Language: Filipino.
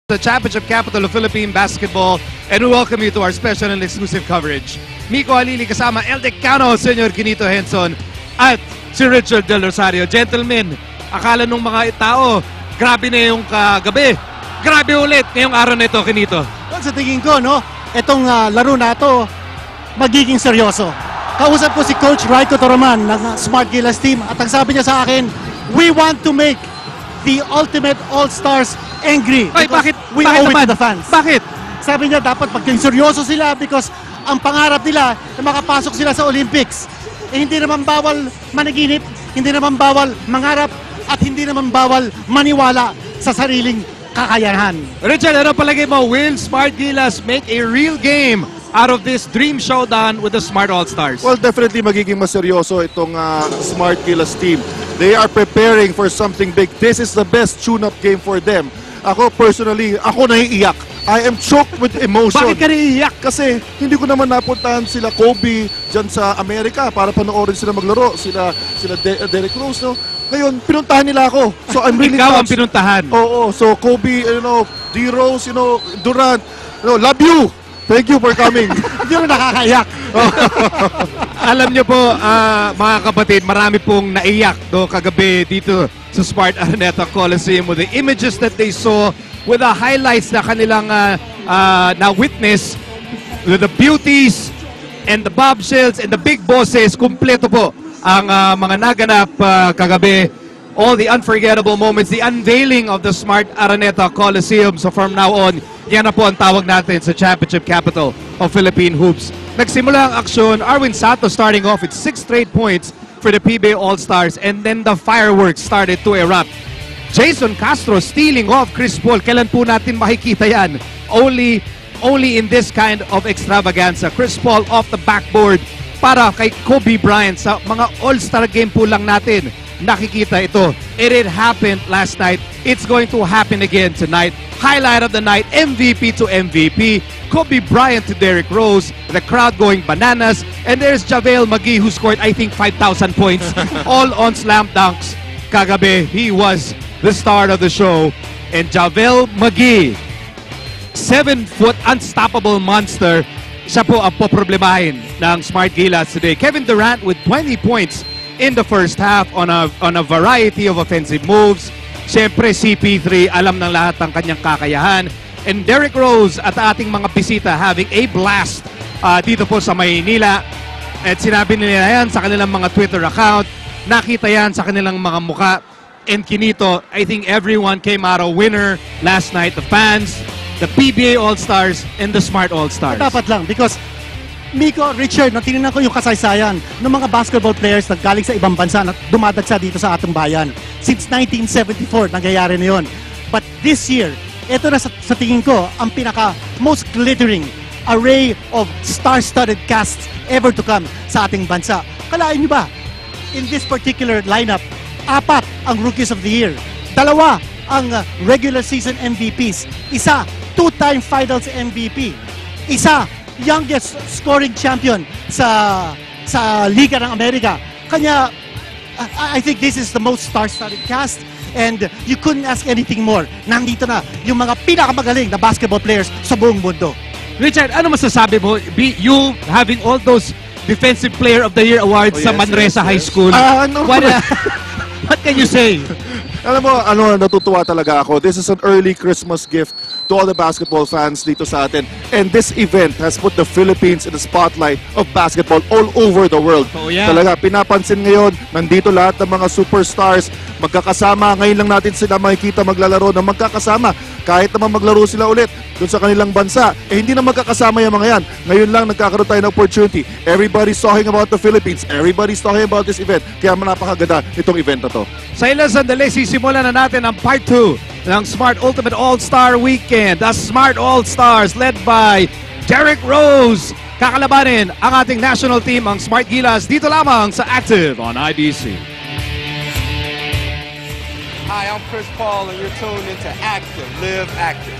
the championship capital of Philippine basketball, and we welcome you to our special and exclusive coverage. Miko Halili kasama El Decano, Senyor Quinito Henson, at si Richard Del Rosario. Gentlemen, akala nung mga tao, grabe na yung kagabi. Grabe ulit ngayong araw na ito, Quinito. Well, sa tingin ko, no, itong laro na ito, magiging seryoso. Kausap ko si Coach Raiko Toroman ng Smart Gilas team at ang sabi niya sa akin, we want to make the ultimate all-stars angry. Ay, bakit? We Bakit owe it naman? to the fans. Bakit? Sabi niya, dapat maging seryoso sila because ang pangarap nila na makapasok sila sa Olympics. Eh, hindi naman bawal managinip, hindi naman bawal mangarap, at hindi naman bawal maniwala sa sariling kakayahan. Richard, ano palagay mo? Will Smart Gilas make a real game out of this dream showdown with the Smart All-Stars? Well, definitely magiging mas seryoso itong Smart Gilas team. They are preparing for something big. This is the best tune-up game for them. Ako personally, ako naiiyak. I am choked with emotion. Bakit ka naiiyak? Kasi hindi ko naman napuntahan sila Kobe dyan sa Amerika para panoorin sila maglaro. Sila Derrick Rose, no? Ngayon, pinuntahan nila ako. So I'm really Ikaw ang touched. pinuntahan. Oo, so Kobe, D. Rose, Durant, love you. Thank you for coming. Hindi mo nakakaiyak. Alam niyo po, mga kapatid, marami pong naiyak kagabi dito sa Smart Araneta Coliseum with the images that they saw, with the highlights na kanilang na-witness, with the beauties and the bombshells and the big bosses. Kumpleto po ang mga naganap kagabi. All the unforgettable moments, the unveiling of the Smart Araneta Coliseum. So from now on, yan na po ang tawag natin sa championship capital of Philippine hoops. Nagsimula ang aksyon, Arwin Santos starting off with 6 straight points for the PBA All-Stars, and then the fireworks started to erupt. Jason Castro stealing off Chris Paul. Kailan po natin makikita yan? Only in this kind of extravaganza. Chris Paul off the backboard para kay Kobe Bryant. Sa mga All-Star game po lang natin nakikita ito. It happened last night. It's going to happen again tonight. Highlight of the night, MVP to MVP. Kobe Bryant to Derrick Rose. The crowd going bananas. And there's JaVale McGee who scored, I think, 5,000 points. All on slam dunks. Kagabi, he was the star of the show. And JaVale McGee, 7-foot unstoppable monster. Siya po ang poproblemahin ng Smart Gilas today. Kevin Durant with 20 points in the first half on a variety of offensive moves. Siyempre, CP3, alam ng lahat ng kanyang kakayahan. And Derrick Rose at ating mga bisita having a blast dito po sa Maynila. At sinabi nila yan sa kanilang mga Twitter account. Nakita yan sa kanilang mga muka. And Quinito, I think everyone came out a winner last night. The fans, the PBA All-Stars, and the Smart All-Stars. Dapat lang because Miko, Richard, nung tinignan ko yung kasaysayan ng mga basketball players na galing sa ibang bansa na dumadagsa dito sa atong bayan. Since 1974, nangyayari na yun. But this year, ito na sa tingin ko, ang pinaka most glittering array of star-studded casts ever to come sa ating bansa. Kalain niyo ba? In this particular lineup, 4 ang Rookies of the Year. 2 ang regular season MVPs. 1, 2-time Finals MVP. 1, youngest scoring champion sa Liga ng Amerika. Kanya, I think this is the most star-studded cast and you couldn't ask anything more. Nandito na yung mga pinakamagaling na basketball players sa buong mundo. Richard, ano masasabi mo? You having all those Defensive Player of the Year awards sa Manresa High School. What can you say? Alam mo, natutuwa talaga ako. This is an early Christmas gift to all the basketball fans dito sa atin. And this event has put the Philippines in the spotlight of basketball all over the world. Oh, yeah. Talaga, pinapansin ngayon, nandito lahat ng mga superstars, magkakasama. Ngayon lang natin sila makikita maglalaro na magkakasama. Kahit naman maglaro sila ulit doon sa kanilang bansa, hindi na magkakasama yung mga yan. Ngayon lang nagkakaroon tayo ng opportunity. Everybody's talking about the Philippines. Everybody's talking about this event. Kaya napakaganda itong event na to. Sa ilang sandali, sisimulan na natin ang part 2 ng Smart Ultimate All-Star Weekend. The Smart All-Stars led by Derrick Rose. Kakalabanin ang ating national team, ang Smart Gilas, dito lamang sa Active on IBC. Hi, I'm Chris Paul and you're tuned into Active, Live Active.